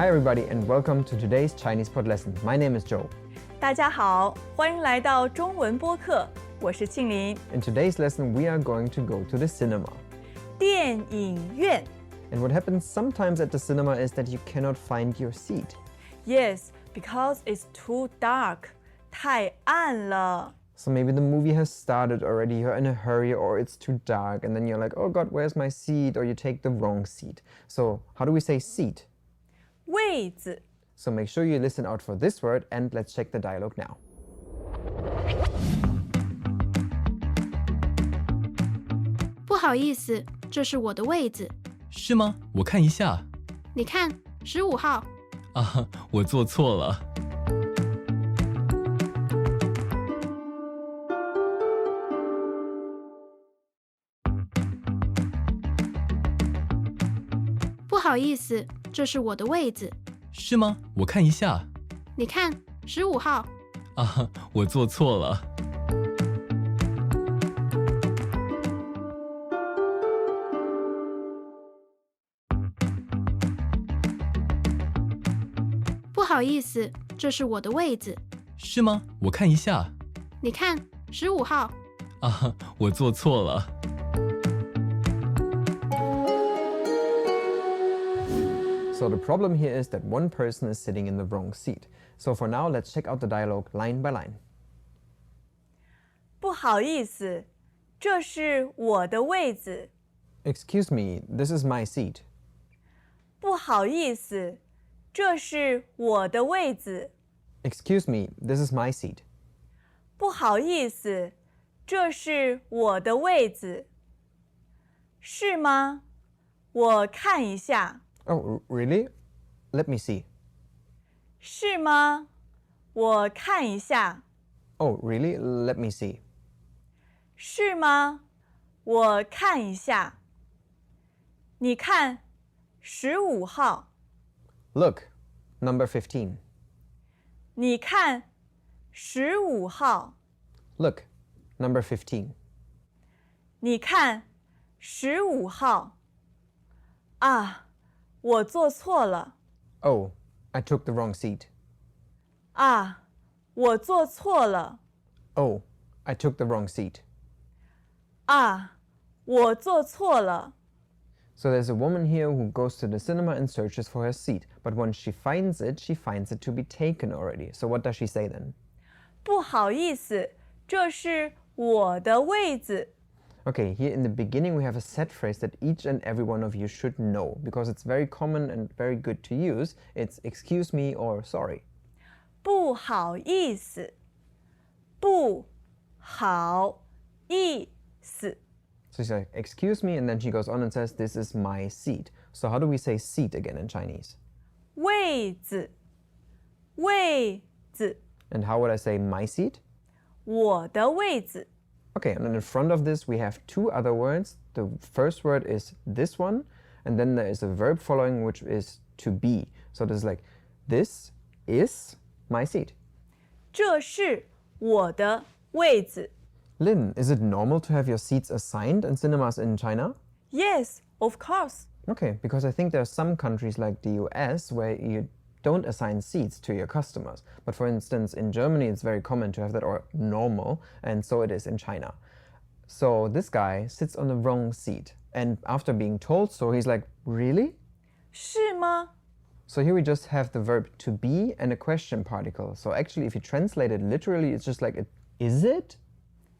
Hi everybody and welcome to today's ChinesePod lesson. My name is Joe. 大家好，欢迎来到中文播客，我是庆玲。In today's lesson, we are going to go to the cinema. 电影院 And what happens sometimes at the cinema is that you cannot find your seat. Yes, because it's too dark. 太暗了。So maybe the movie has started already, you're in a hurry or it's too dark and then you're like, oh god, where's my seat? Or you take the wrong seat. So how do we say seat? 位子 So make sure you listen out for this word and let's check the dialogue now. 不好意思，这是我的位子。是吗？我看一下。你看，15号。啊，我坐错了。不好意思，这是我的位子。是吗？我看一下。你看，15号。啊，我坐错了。不好意思，这是我的位子。是吗？我看一下。你看，15号。啊，我坐错了。So the problem here is that one person is sitting in the wrong seat. So for now, let's check out the dialogue line by line. 不好意思，这是我的位子。 Excuse me, this is my seat. 不好意思，这是我的位子。 Excuse me, this is my seat. 不好意思，这是我的位子。是吗？我看一下。 Oh, really? Let me see. 是吗？我看一下。 Oh, really? Let me see. 是吗？我看一下。你看，15号。 Look, number 15. 你看，15号。 Look, number 15. 你看，15号。啊，我坐错了。 Oh, I took the wrong seat. 啊，我坐错了。 Oh, I took the wrong seat. 啊，我坐错了。 So there's a woman here who goes to the cinema and searches for her seat. But once she finds it to be taken already. So what does she say then? 不好意思，这是我的位子。 Okay, here in the beginning we have a set phrase that each and every one of you should know because it's very common and very good to use. It's excuse me or sorry. 不好意思，不好意思。 So she's like, excuse me, and then she goes on and says, this is my seat. So how do we say seat again in Chinese? 位子，位子， And how would I say my seat? 我的位子。 Okay, and then in front of this we have two other words. The first word is this one, and then there is a verb following which is to be. So this is like, this is my seat. 这是我的位子。 Lynn, is it normal to have your seats assigned in cinemas in China? Yes, of course. Okay, because I think there are some countries like the US where you don't assign seats to your customers. But for instance, in Germany, it's very common to have that, or normal, and so it is in China. So this guy sits on the wrong seat. And after being told so, he's like, really? 是吗？ So here we just have the verb to be and a question particle. So actually, if you translate it literally, it's just like, is it?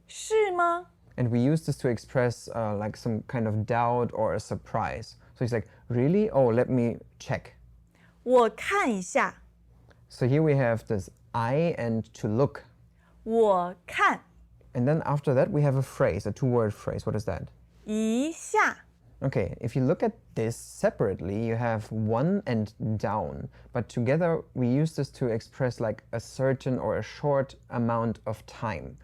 是吗？ And we use this to express like some kind of doubt or a surprise. So he's like, really? Oh, let me check. 我看一下。 So here we have this I and to look. 我看 And then after that, we have a phrase, a two-word phrase. What is that? 一下。 Okay, if you look at this separately, you have one and down. But together, we use this to express like a certain or a short amount of time.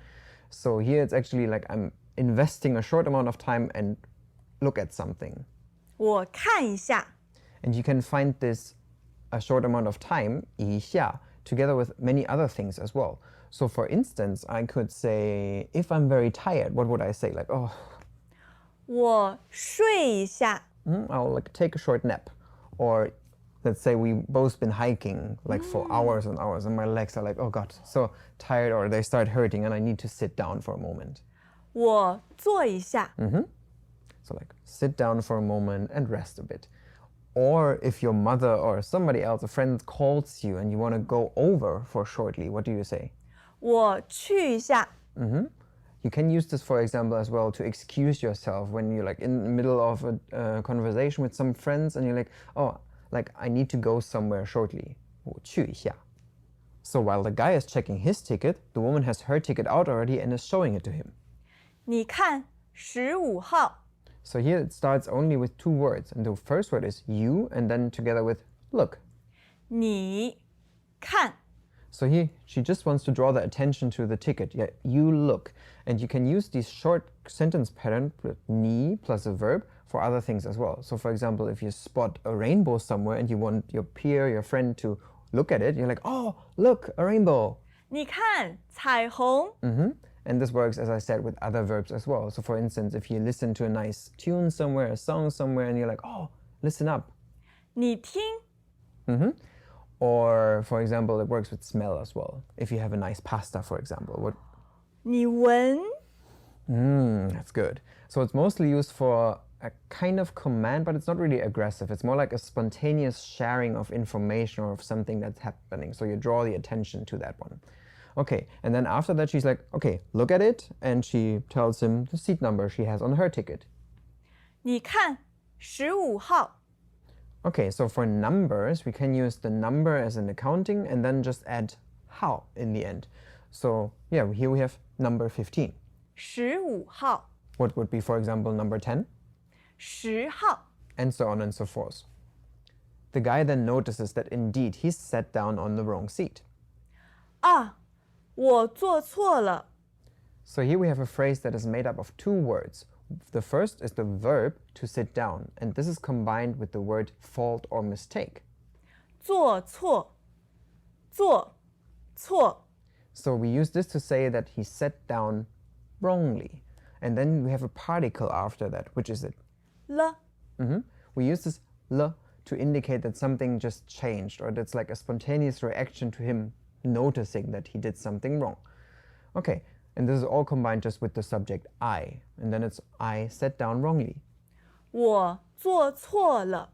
So here it's actually like I'm investing a short amount of time and look at something. 我看一下。 And you can find this a short amount of time, 一下, together with many other things as well. So for instance, I could say, if I'm very tired, what would I say? Like, oh, 我睡一下。 I'll like take a short nap. Or let's say we both been hiking like for hours and hours and my legs are like, oh God, so tired, or they start hurting and I need to sit down for a moment. 我坐一下。 So like sit down for a moment and rest a bit. Or if your mother or somebody else, a friend calls you and you want to go over for shortly, what do you say? 我去一下。 You can use this, for example, as well to excuse yourself when you're like in the middle of a conversation with some friends and you're like, oh, like I need to go somewhere shortly. 我去一下. So while the guy is checking his ticket, the woman has her ticket out already and is showing it to him. 你看15号。 So here it starts only with two words, and the first word is you, and then together with look. 你看 So here she just wants to draw the attention to the ticket. Yeah, you look. And you can use these short sentence pattern, ni plus a verb, for other things as well. So for example, if you spot a rainbow somewhere and you want your peer, your friend to look at it, you're like, oh, look, a rainbow. 你看彩虹。 And this works, as I said, with other verbs as well. So for instance, if you listen to a nice tune somewhere, a song somewhere, and you're like, oh, listen up. 你听 Or for example, it works with smell as well. If you have a nice pasta, for example. What? 你闻 That's good. So it's mostly used for a kind of command, but it's not really aggressive. It's more like a spontaneous sharing of information or of something that's happening. So you draw the attention to that one. Okay, and then after that she's like, okay, look at it, and she tells him the seat number she has on her ticket. 你看15号。 Okay, so for numbers, we can use the number as in accounting and then just add how in the end. So yeah, here we have number 15. 15号。 What would be, for example, number 10? 10号。 And so on and so forth. The guy then notices that indeed he's sat down on the wrong seat. 啊，我做错了。 So here we have a phrase that is made up of two words. The first is the verb to sit down, and this is combined with the word fault or mistake. 做错，做错。 So we use this to say that he sat down wrongly. And then we have a particle after that, which is it? 了。 We use this le to indicate that something just changed, or that's like a spontaneous reaction to him noticing that he did something wrong. Okay, and this is all combined just with the subject I, and then it's I sat down wrongly. 我做错了。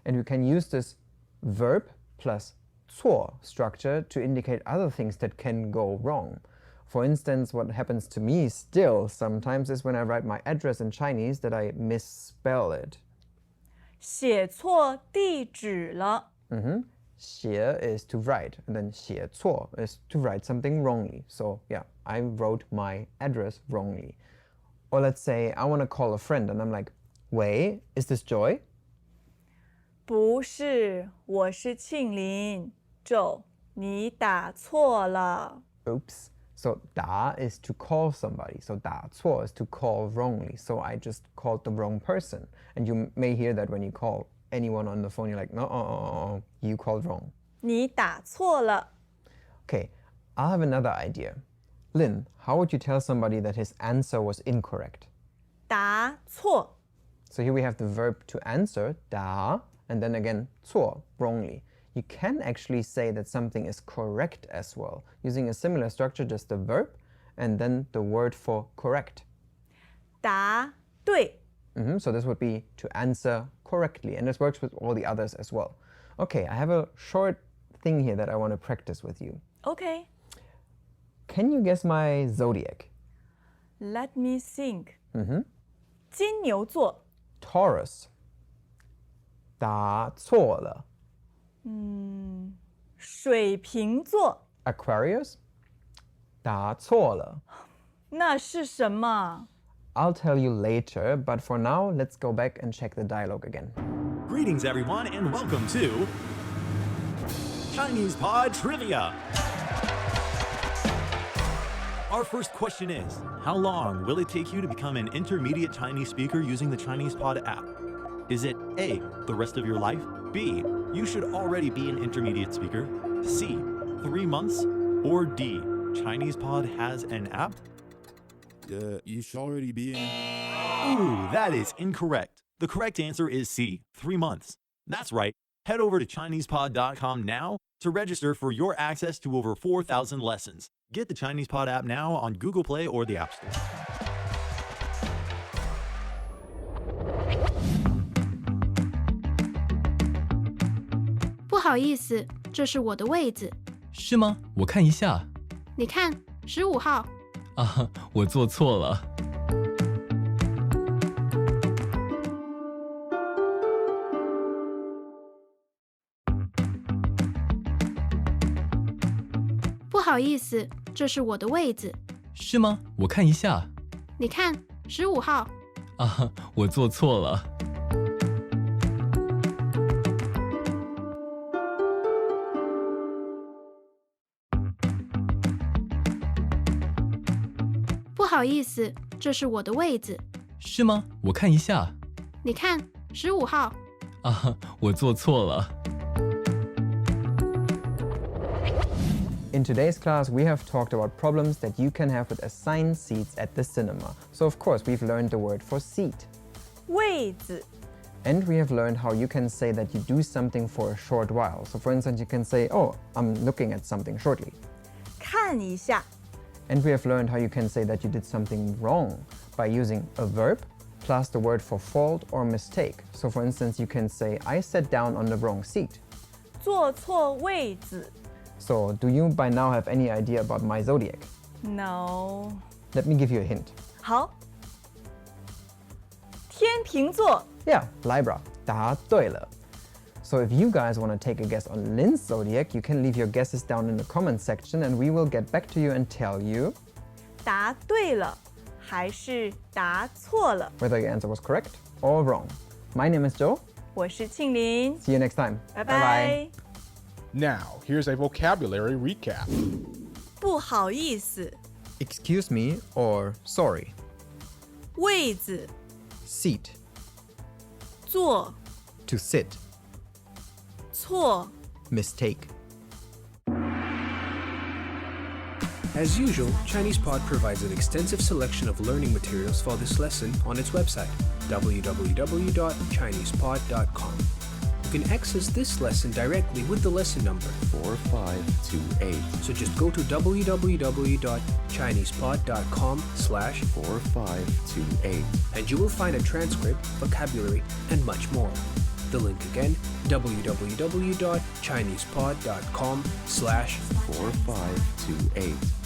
And we can use this verb plus 错 structure to indicate other things that can go wrong. For instance, what happens to me still sometimes is when I write my address in Chinese that I misspell it. 写错地址了。 写 is to write, and then 写错 is to write something wrongly. So yeah, I wrote my address wrongly. Or let's say I want to call a friend and I'm like, "Wei, is this Joy?" 不是，我是庆林。Joe，你打错了。 Oops. So 打 is to call somebody. So 打错 is to call wrongly. So I just called the wrong person. And you may hear that when you call anyone on the phone, you're like, no, you called wrong. 你打错了。 Okay, I'll have another idea. Lynn, how would you tell somebody that his answer was incorrect? 答错。 So here we have the verb to answer, 打, and then again, 错, wrongly. You can actually say that something is correct as well, using a similar structure, just the verb, and then the word for correct. 答对。 So this would be to answer correctly, and this works with all the others as well. Okay, I have a short thing here that I want to practice with you. OK， Can you guess my zodiac? Let me think。金牛座。 Taurus. 打错了。水瓶座。 Aquarius. 打错了。那是什么？ I'll tell you later, but for now, let's go back and check the dialogue again. Greetings, everyone, and welcome to ChinesePod Trivia. Our first question is, how long will it take you to become an intermediate Chinese speaker using the ChinesePod app? Is it A, the rest of your life? B, you should already be an intermediate speaker? C, 3 months? Or D, ChinesePod has an app? You should already be in. Ooh, that is incorrect. The correct answer is C, 3 months. That's right. Head over to ChinesePod.com now to register for your access to over 4,000 lessons. Get the ChinesePod app now on Google Play or the App Store. 不好意思，这是我的位子。是吗？我看一下。你看，15号。啊，我做错了。不好意思，这是我的位子。是吗？我看一下。你看，15号。啊，我做错了。不好意思，这是我的位子。是吗？我看一下。你看，15号。啊，我做错了。In today's class, we have talked about problems that you can have with assigned seats at the cinema. So of course, we've learned the word for seat. 位子 And we have learned how you can say that you do something for a short while. So for instance, you can say, oh, I'm looking at something shortly. 看一下 And we have learned how you can say that you did something wrong by using a verb plus the word for fault or mistake. So for instance, you can say, I sat down on the wrong seat. 坐错位子 So do you by now have any idea about my zodiac? No Let me give you a hint. 好天秤座 Yeah, Libra. 答对了. So if you guys want to take a guess on Lynn's zodiac, you can leave your guesses down in the comment section and we will get back to you and tell you 答对了还是答错了 whether your answer was correct or wrong. My name is Joe. 我是庆林 See you next time. 拜拜 Now, here's a vocabulary recap. 不好意思 Excuse me or sorry. 位子 Seat. 坐 To sit. 错 Mistake. As usual, ChinesePod provides an extensive selection of learning materials for this lesson on its website, www.chinesepod.com. You can access this lesson directly with the lesson number 4528. So just go to www.chinesepod.com/4528 and you will find a transcript, vocabulary, and much more. The link again, www.chinesepod.com/4528.